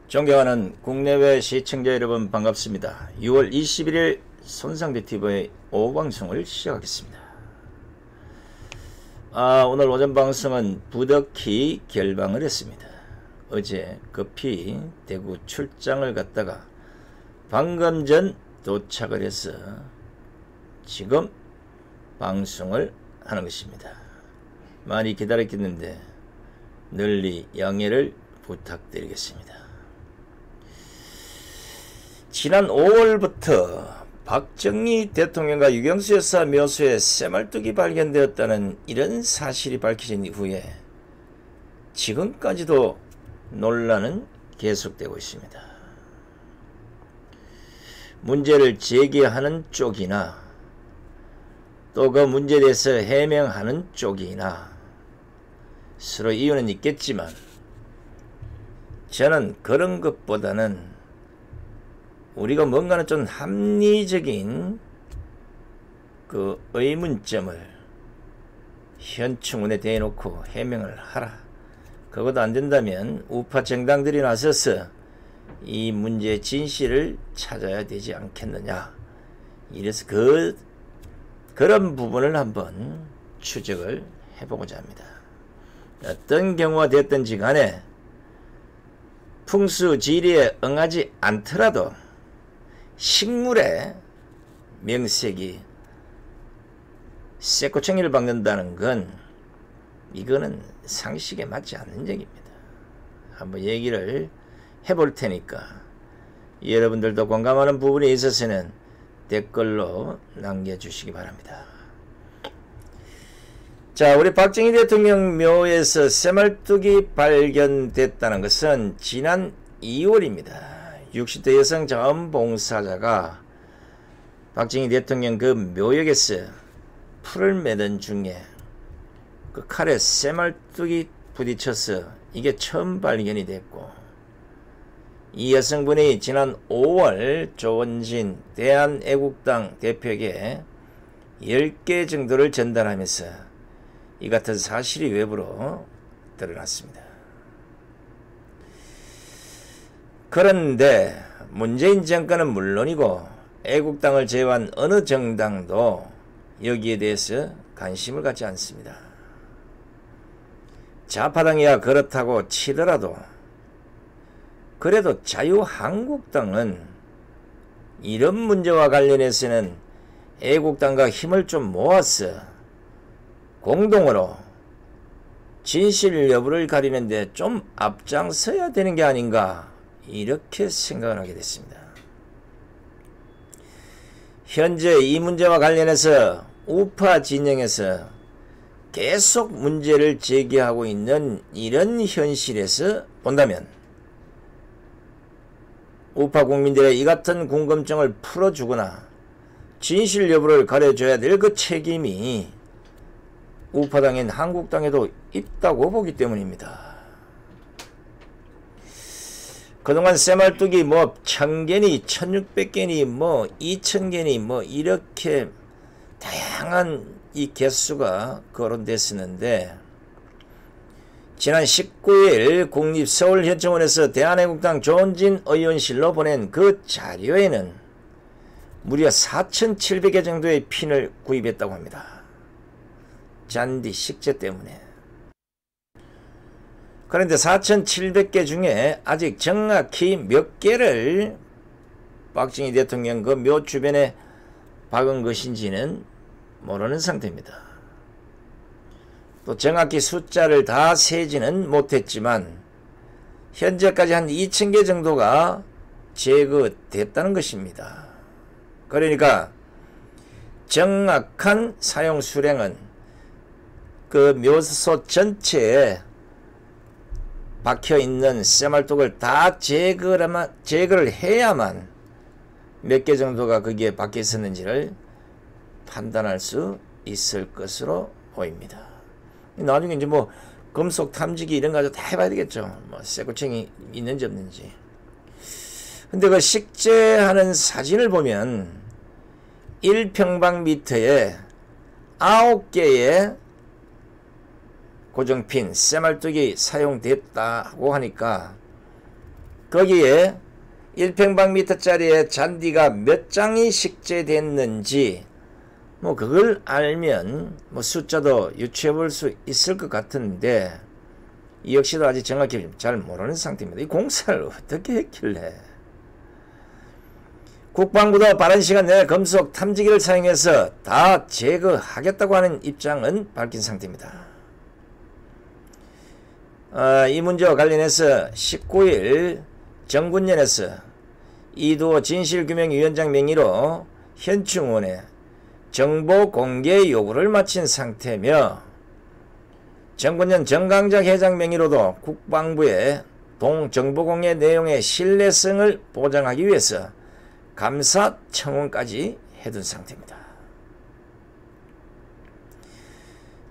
존경하는 국내외 시청자 여러분 반갑습니다. 6월 21일 손상대TV의 오후방송을 시작하겠습니다. 오늘 오전 방송은 부덕히 결방을 했습니다. 어제 급히 대구 출장을 갔다가 방금 전 도착을 해서 지금 방송을 하는 것입니다. 많이 기다렸겠는데 널리 양해를 부탁드리겠습니다. 지난 5월부터 박정희 대통령과 유경수 여사 묘소에 쇠말뚝이 발견되었다는 이런 사실이 밝혀진 이후에 지금까지도 논란은 계속되고 있습니다. 문제를 제기하는 쪽이나 또 그 문제에 대해서 해명하는 쪽이나 서로 이유는 있겠지만 저는 그런 것보다는 우리가 뭔가는 좀 합리적인 그 의문점을 현충원에 대놓고 해명을 하라. 그것도 안 된다면 우파 정당들이 나서서 이 문제의 진실을 찾아야 되지 않겠느냐. 이래서 그런 부분을 한번 추적을 해보고자 합니다. 어떤 경우가 됐든지 간에 풍수지리에 응하지 않더라도 식물의 명색이 쇠꼬챙이를 박는다는 건 이거는 상식에 맞지 않는 얘기입니다. 한번 얘기를 해볼 테니까 여러분들도 공감하는 부분에 있어서는 댓글로 남겨주시기 바랍니다. 자, 우리 박정희 대통령 묘에서 쇠말뚝이 발견됐다는 것은 지난 2월입니다. 60대 여성 자원봉사자가 박정희 대통령 그 묘역에서 풀을 매던 중에 그 칼에 쇠말뚝이 부딪혀서 이게 처음 발견이 됐고, 이 여성분이 지난 5월 조원진 대한애국당 대표에게 10개 정도를 전달하면서 이 같은 사실이 외부로 드러났습니다. 그런데 문재인 정권은 물론이고 애국당을 제외한 어느 정당도 여기에 대해서 관심을 갖지 않습니다. 좌파당이야 그렇다고 치더라도 그래도 자유한국당은 이런 문제와 관련해서는 애국당과 힘을 좀 모아서 공동으로 진실 여부를 가리는데 좀 앞장서야 되는 게 아닌가, 이렇게 생각을 하게 됐습니다. 현재 이 문제와 관련해서 우파 진영에서 계속 문제를 제기하고 있는 이런 현실에서 본다면 우파 국민들의 이 같은 궁금증을 풀어주거나 진실 여부를 가려줘야 될 그 책임이 우파당인 한국당에도 있다고 보기 때문입니다. 그동안 쇠말뚝이 뭐 1000개니 1600개니 뭐 2000개니 뭐 이렇게 다양한 이 개수가 거론됐었는데, 지난 19일 국립서울현충원에서 대한애국당 조원진 의원실로 보낸 그 자료에는 무려 4700개 정도의 핀을 구입했다고 합니다. 잔디 식재 때문에. 그런데 4700개 중에 아직 정확히 몇 개를 박정희 대통령 그 묘 주변에 박은 것인지는 모르는 상태입니다. 또 정확히 숫자를 다 세지는 못했지만 현재까지 한 2000개 정도가 제거됐다는 것입니다. 그러니까 정확한 사용 수량은 그 묘소 전체에 박혀있는 쇠말뚝을 다 제거를 해야만 몇 개 정도가 거기에 박혀 있었는지를 판단할 수 있을 것으로 보입니다. 나중에 이제 뭐 금속 탐지기 이런 거 가지고 다 해봐야 되겠죠. 뭐 쇠꼬챙이 있는지 없는지. 근데 그 식재하는 사진을 보면 1평방미터에 9개의 고정핀 쇠말뚝이 사용됐다고 하니까 거기에 1평방미터짜리의 잔디가 몇 장이 식재됐는지 뭐 그걸 알면 뭐 숫자도 유추해 볼 수 있을 것 같은데 이 역시도 아직 정확히 잘 모르는 상태입니다. 이 공사를 어떻게 했길래. 국방부도 빠른 시간 내에 금속 탐지기를 사용해서 다 제거하겠다고 하는 입장은 밝힌 상태입니다. 이 문제와 관련해서 19일 정군련에서 이두호 진실규명위원장 명의로 현충원에 정보 공개 요구를 마친 상태며 정군련 정강작 회장 명의로도 국방부의 정보공개 내용의 신뢰성을 보장하기 위해서 감사 청원까지 해둔 상태입니다.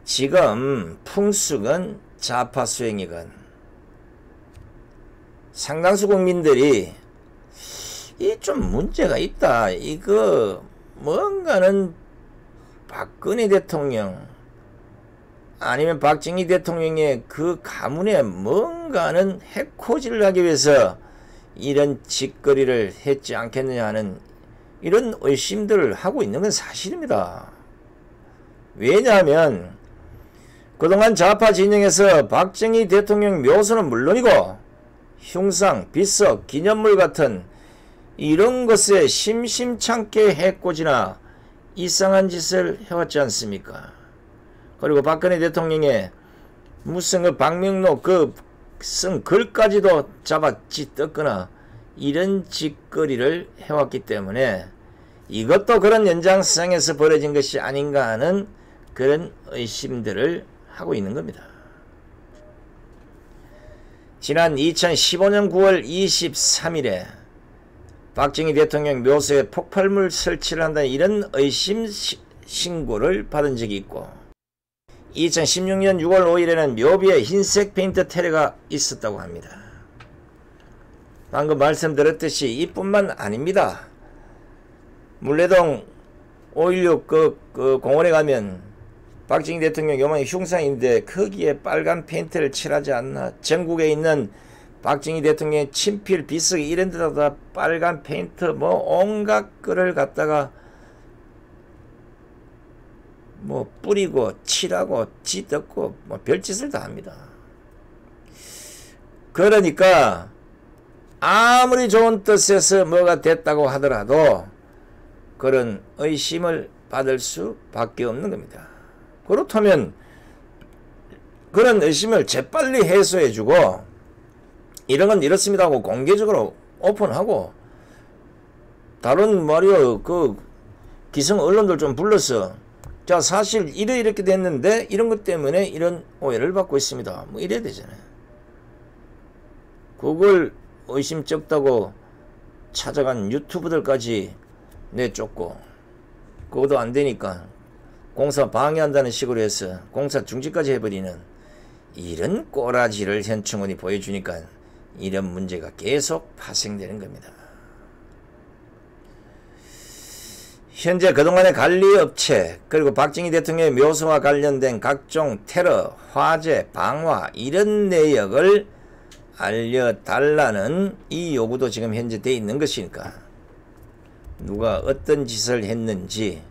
지금 풍수건 좌파 수행이건 상당수 국민들이 이 좀 문제가 있다. 이거 뭔가는 박근혜 대통령 아니면 박정희 대통령의 그 가문에 뭔가는 해코지를 하기 위해서 이런 짓거리를 했지 않겠느냐 하는 이런 의심들을 하고 있는 건 사실입니다. 왜냐하면 그동안 좌파 진영에서 박정희 대통령 묘소는 물론이고 흉상, 비석, 기념물 같은 이런 것에 심심찮게 해코지나 이상한 짓을 해왔지 않습니까? 그리고 박근혜 대통령의 무슨 그 박명록 쓴 글까지도 잡아찌 떴거나 이런 짓거리를 해왔기 때문에 이것도 그런 연장선상에서 벌어진 것이 아닌가 하는 그런 의심들을 하고 있는 겁니다. 지난 2015년 9월 23일에 박정희 대통령 묘소에 폭발물 설치를 한다는 이런 의심 신고를 받은 적이 있고 2016년 6월 5일에는 묘비에 흰색 페인트 테러가 있었다고 합니다. 방금 말씀드렸듯이 이뿐만 아닙니다. 물레동 5.16 그 공원에 가면 박정희 대통령 요만한 흉상인데 거기에 빨간 페인트를 칠하지 않나. 전국에 있는 박정희 대통령의 친필, 비석 이런 데다가 빨간 페인트 뭐 온갖 거를 갖다가 뭐 뿌리고 칠하고 찌덮고 뭐 별짓을 다 합니다. 그러니까 아무리 좋은 뜻에서 뭐가 됐다고 하더라도 그런 의심을 받을 수밖에 없는 겁니다. 그렇다면 그런 의심을 재빨리 해소해주고 이런 건 이렇습니다 하고 공개적으로 오픈하고 다른 말이요 그 기성 언론들 좀 불러서 자 사실 이렇게 됐는데 이런 것 때문에 이런 오해를 받고 있습니다 뭐 이래야 되잖아요. 그걸 의심쩍다고 찾아간 유튜브들까지 내쫓고 그것도 안 되니까 공사 방해한다는 식으로 해서 공사 중지까지 해버리는 이런 꼬라지를 현충원이 보여주니까 이런 문제가 계속 파생되는 겁니다. 현재 그동안의 관리업체 그리고 박정희 대통령의 묘소와 관련된 각종 테러, 화재, 방화 이런 내역을 알려달라는 이 요구도 지금 현재 돼 있는 것이니까 누가 어떤 짓을 했는지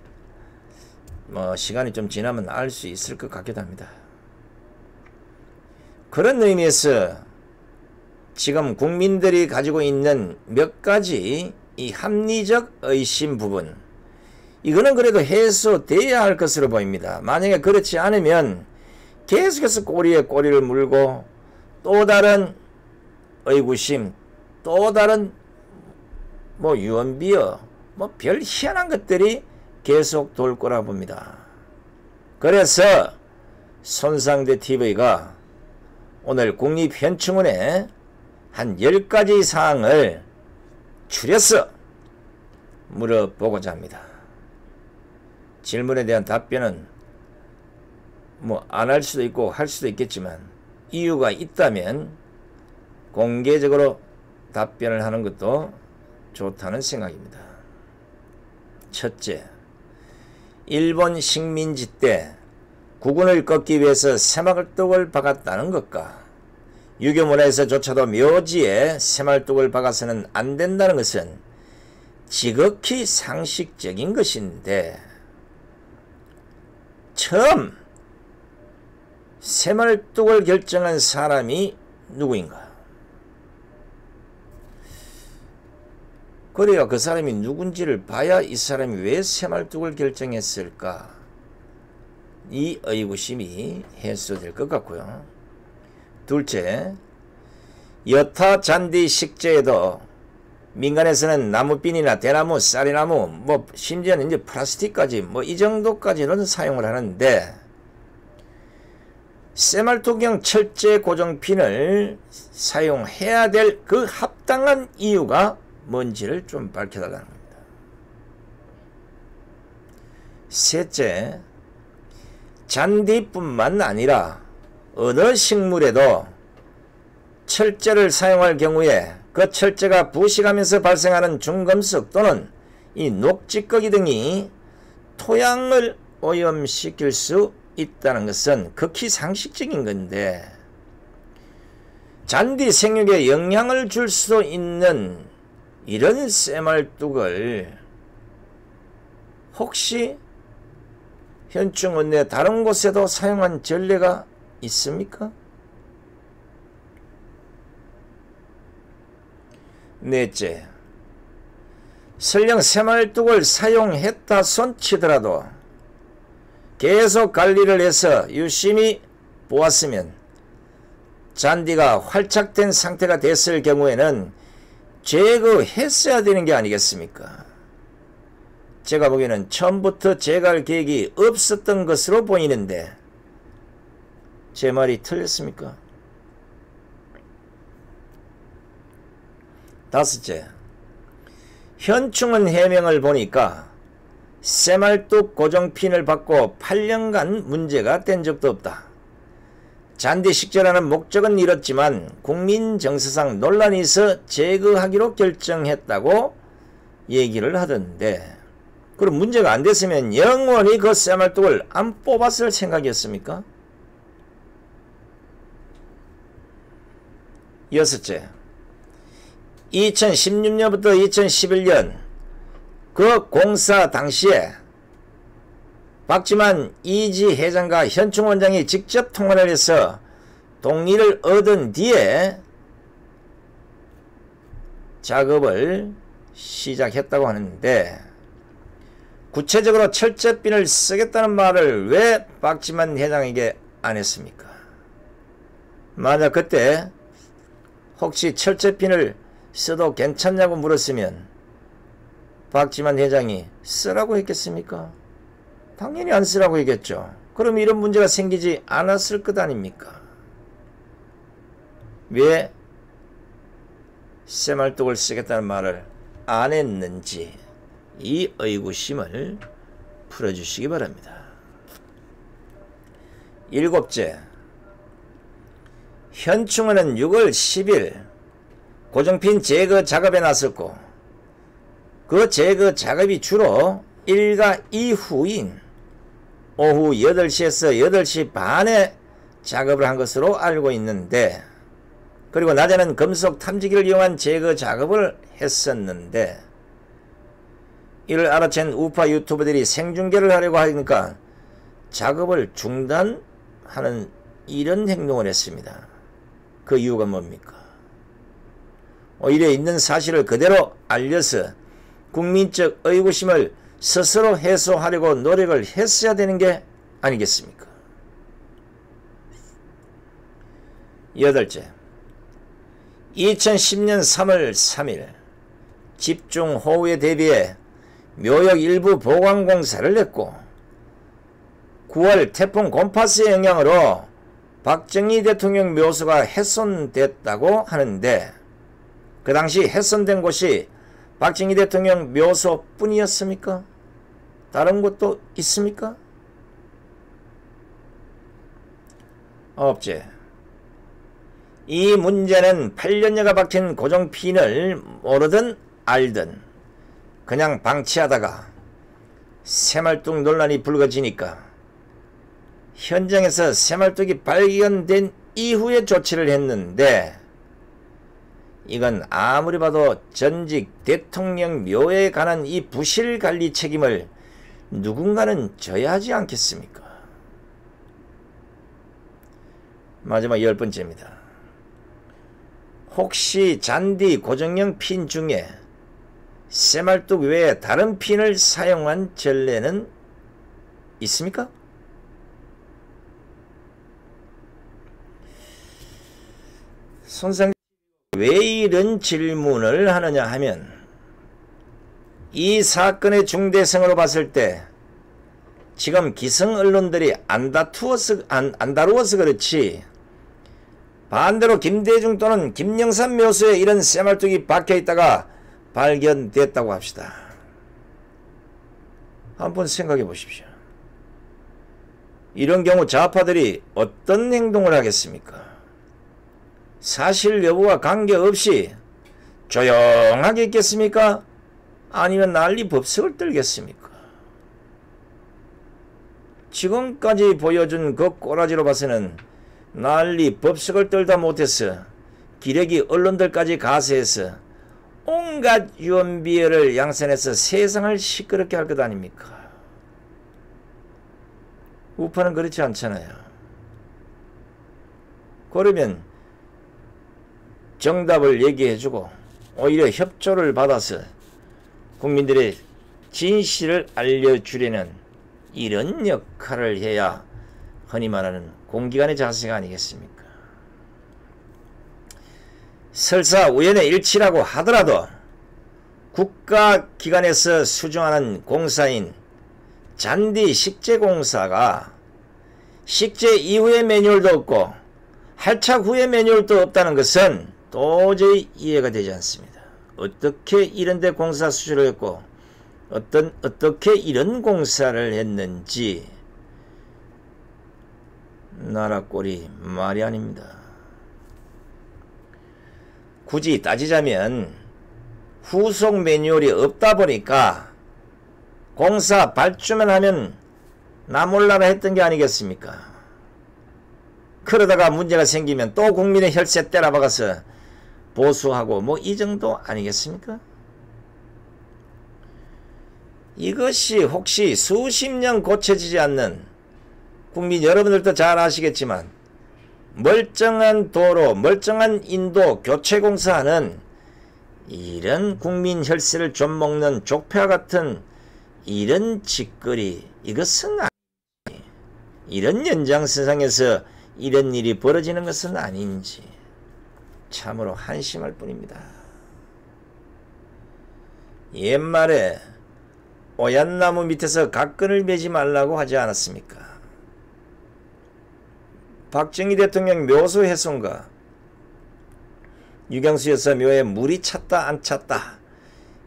뭐 시간이 좀 지나면 알 수 있을 것 같기도 합니다. 그런 의미에서 지금 국민들이 가지고 있는 몇 가지 이 합리적 의심 부분 이거는 그래도 해소돼야 할 것으로 보입니다. 만약에 그렇지 않으면 계속해서 꼬리에 꼬리를 물고 또 다른 의구심 또 다른 뭐 유언비어 뭐 별 희한한 것들이 계속 돌 거라 봅니다. 그래서 손상대 TV가 오늘 국립현충원에 한 10가지 사항을 추려서 물어보고자 합니다. 질문에 대한 답변은 뭐 안 할 수도 있고 할 수도 있겠지만 이유가 있다면 공개적으로 답변을 하는 것도 좋다는 생각입니다. 첫째, 일본 식민지 때 국군을 꺾기 위해서 새마을떡을 박았다는 것과 유교문화에서조차도 묘지에 새말뚝을 박아서는 안 된다는 것은 지극히 상식적인 것인데, 처음 새말뚝을 결정한 사람이 누구인가? 그래야 그 사람이 누군지를 봐야 이 사람이 왜 새말뚝을 결정했을까? 이 의구심이 해소될 것 같고요. 둘째, 여타 잔디 식재에도 민간에서는 나무빈이나 대나무, 쌀이나무, 뭐 심지어는 이제 플라스틱까지 뭐 이 정도까지는 사용을 하는데, 새말뚝형 철제 고정핀을 사용해야 될 그 합당한 이유가 뭔지를 좀 밝혀달라는 겁니다. 셋째, 잔디뿐만 아니라 어느 식물에도 철제를 사용할 경우에 그 철제가 부식하면서 발생하는 중금속 또는 이 녹지거기 등이 토양을 오염시킬 수 있다는 것은 극히 상식적인 건데, 잔디 생육에 영향을 줄 수 있는 이런 새말뚝을 혹시 현충원 내 다른 곳에도 사용한 전례가 있습니까? 넷째, 설령 새말뚝을 사용했다 손치더라도 계속 관리를 해서 유심히 보았으면 잔디가 활착된 상태가 됐을 경우에는 제거했어야 되는 게 아니겠습니까? 제가 보기에는 처음부터 제거할 계획이 없었던 것으로 보이는데 제 말이 틀렸습니까? 다섯째, 현충원 해명을 보니까 새말뚝 고정핀을 받고 8년간 문제가 된 적도 없다. 잔디 식재라는 목적은 이렇지만 국민 정서상 논란이 있어 제거하기로 결정했다고 얘기를 하던데, 그럼 문제가 안 됐으면 영원히 그 새말뚝을 안 뽑았을 생각이었습니까? 여섯째, 2016년부터 2011년 그 공사 당시에 박지만 이지 회장과 현충 원장이 직접 통화를 해서 동의를 얻은 뒤에 작업을 시작했다고 하는데, 구체적으로 철제핀을 쓰겠다는 말을 왜 박지만 회장에게 안 했습니까? 만약 그때 혹시 철제핀을 써도 괜찮냐고 물었으면 박지만 회장이 쓰라고 했겠습니까? 당연히 안 쓰라고 했겠죠. 그럼 이런 문제가 생기지 않았을 것 아닙니까? 왜 새말뚝을 쓰겠다는 말을 안 했는지 이 의구심을 풀어주시기 바랍니다. 일곱째, 현충원은 6월 10일 고정핀 제거 작업에 나섰고, 그 제거 작업이 주로 일과 이후인 오후 8시에서 8시 반에 작업을 한 것으로 알고 있는데, 그리고 낮에는 금속 탐지기를 이용한 제거 작업을 했었는데, 이를 알아챈 우파 유튜버들이 생중계를 하려고 하니까 작업을 중단하는 이런 행동을 했습니다. 그 이유가 뭡니까? 오히려 있는 사실을 그대로 알려서 국민적 의구심을 스스로 해소하려고 노력을 했어야 되는 게 아니겠습니까? 여덟째, 2010년 3월 3일 집중호우에 대비해 묘역 일부 보강공사를 했고, 9월 태풍 곰파스의 영향으로 박정희 대통령 묘소가 훼손됐다고 하는데, 그 당시 훼손된 곳이 박정희 대통령 묘소뿐이었습니까? 다른 곳도 있습니까? 아홉째, 이 문제는 8년여가 박힌 고정핀을 모르든 알든 그냥 방치하다가 새말뚝 논란이 불거지니까 현장에서 새말뚝이 발견된 이후에 조치를 했는데 이건 아무리 봐도 전직 대통령 묘에 관한 이 부실 관리 책임을 누군가는 져야 하지 않겠습니까? 마지막 10번째입니다. 혹시 잔디 고정형 핀 중에 쇠말뚝 외에 다른 핀을 사용한 전례는 있습니까? 손상 왜 이런 질문을 하느냐 하면 이 사건의 중대성으로 봤을 때 지금 기성 언론들이 안 다루어서 그렇지 반대로 김대중 또는 김영삼 묘소에 이런 쇠말뚝이 박혀있다가 발견됐다고 합시다. 한번 생각해 보십시오. 이런 경우 좌파들이 어떤 행동을 하겠습니까? 사실 여부와 관계없이 조용하게 있겠습니까? 아니면 난리 법석을 떨겠습니까? 지금까지 보여준 그 꼬라지로 봐서는 난리 법석을 떨다 못해서 기레기 언론들까지 가세해서 온갖 유언비어를 양산해서 세상을 시끄럽게 할 것 아닙니까? 우파는 그렇지 않잖아요. 그러면 정답을 얘기해주고 오히려 협조를 받아서 국민들의 진실을 알려주려는 이런 역할을 해야 흔히 말하는 공기관의 자세가 아니겠습니까? 설사 우연의 일치라고 하더라도 국가기관에서 수주하는 공사인 잔디 식재공사가 식재 이후의 매뉴얼도 없고 할착 후의 매뉴얼도 없다는 것은 도저히 이해가 되지 않습니다. 어떻게 이런데 공사 수주를 했고 어떻게 이런 공사를 했는지 나라 꼴이 말이 아닙니다. 굳이 따지자면 후속 매뉴얼이 없다 보니까 공사 발주만 하면 나 몰라라 했던 게 아니겠습니까? 그러다가 문제가 생기면 또 국민의 혈세 때려박아서 보수하고 뭐 이 정도 아니겠습니까? 이것이 혹시 수십 년 고쳐지지 않는 국민 여러분들도 잘 아시겠지만 멀쩡한 도로, 멀쩡한 인도 교체공사는 이런 국민 혈세를 좀 먹는 족폐와 같은 이런 짓거리, 이것은 아닌지, 이런 연장선상에서 이런 일이 벌어지는 것은 아닌지 참으로 한심할 뿐입니다. 옛말에 오얏나무 밑에서 각근을 매지 말라고 하지 않았습니까? 박정희 대통령 묘소 훼손과 유경수 여사 묘에 물이 찼다 안 찼다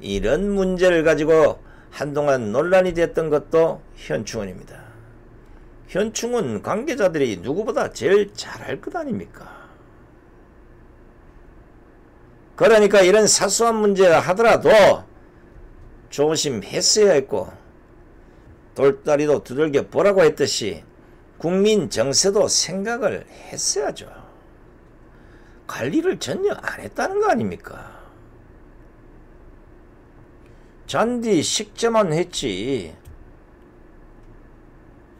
이런 문제를 가지고 한동안 논란이 됐던 것도 현충원입니다. 현충원 관계자들이 누구보다 제일 잘할 것 아닙니까? 그러니까 이런 사소한 문제라 하더라도 조심했어야 했고 돌다리도 두들겨 보라고 했듯이 국민 정세도 생각을 했어야죠. 관리를 전혀 안 했다는 거 아닙니까? 잔디 식재만 했지.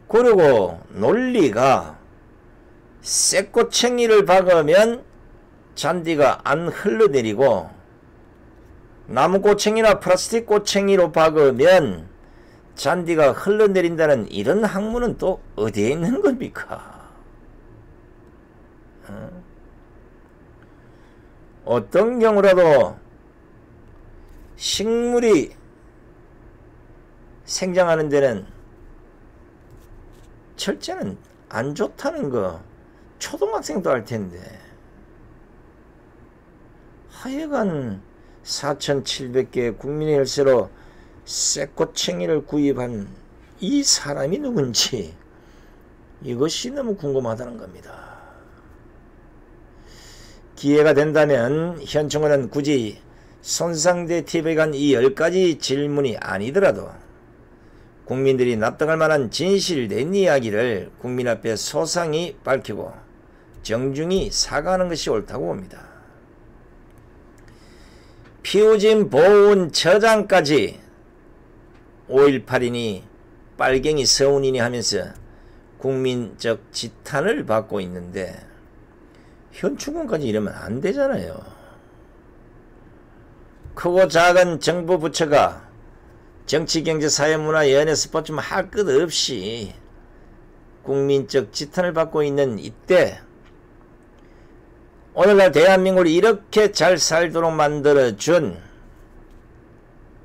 그리고 논리가 쇠꼬챙이를 박으면 잔디가 안 흘러내리고 나무 꼬챙이나 플라스틱 꼬챙이로 박으면 잔디가 흘러내린다는 이런 학문은 또 어디에 있는 겁니까? 어떤 경우라도 식물이 생장하는 데는 철제는 안 좋다는 거 초등학생도 알 텐데 하여간 4,700개의 국민의 혈세로 쇠꼬챙이를 구입한 이 사람이 누군지 이것이 너무 궁금하다는 겁니다. 기회가 된다면 현충원은 굳이 손상대 TV에 간 이 10가지 질문이 아니더라도 국민들이 납득할 만한 진실된 이야기를 국민 앞에 소상히 밝히고 정중히 사과하는 것이 옳다고 봅니다. 피우진 보훈 처장까지 5.18이니 빨갱이 서운이니 하면서 국민적 지탄을 받고 있는데 현충원까지 이러면 안 되잖아요. 크고 작은 정부 부처가 정치, 경제, 사회, 문화, 연예, 스포츠 할 것 없이 국민적 지탄을 받고 있는 이때 오늘날 대한민국을 이렇게 잘 살도록 만들어준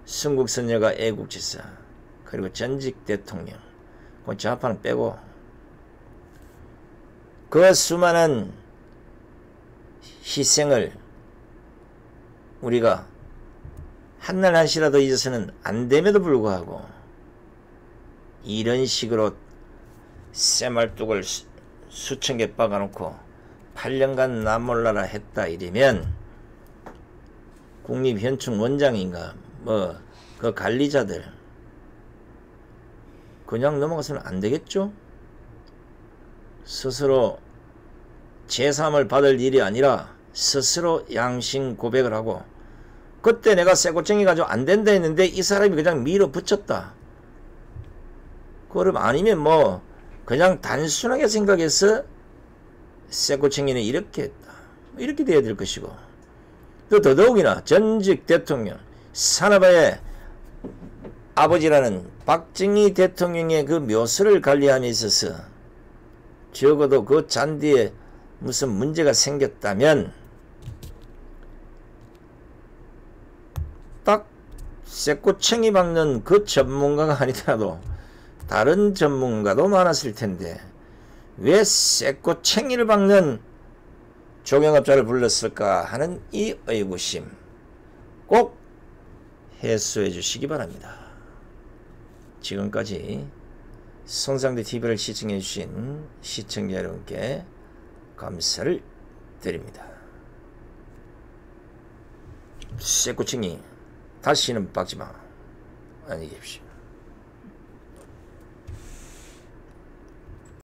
순국선열과 애국지사 그리고 전직 대통령 그 좌파는 빼고 그 수많은 희생을 우리가 한날 한시라도 잊어서는 안 됨에도 불구하고 이런 식으로 쇠말뚝을 수천 개 박아놓고 8년간 나몰라라 했다 이러면 국립현충원장인가 뭐 그 관리자들 그냥 넘어가서는 안 되겠죠? 스스로 제3을 받을 일이 아니라 스스로 양심 고백을 하고 그때 내가 쇠고챙이 가지고 안 된다 했는데 이 사람이 그냥 밀어붙였다. 그럼 아니면 뭐 그냥 단순하게 생각해서 쇠고챙이는 이렇게 했다. 이렇게 돼야 될 것이고 또 더더욱이나 전직 대통령 산업의 아버지라는 박정희 대통령의 그 묘소를 관리함에 있어서 적어도 그 잔디에 무슨 문제가 생겼다면 딱 쇠꼬챙이 박는 그 전문가가 아니더라도 다른 전문가도 많았을 텐데 왜 쇠꼬챙이를 박는 조경업자를 불렀을까 하는 이 의구심 꼭 해소해 주시기 바랍니다. 지금까지 손상대 TV를 시청해 주신 시청자 여러분께 감사를 드립니다. 쇠꼬챙이 다시는 박지마. 안녕히 계십시오.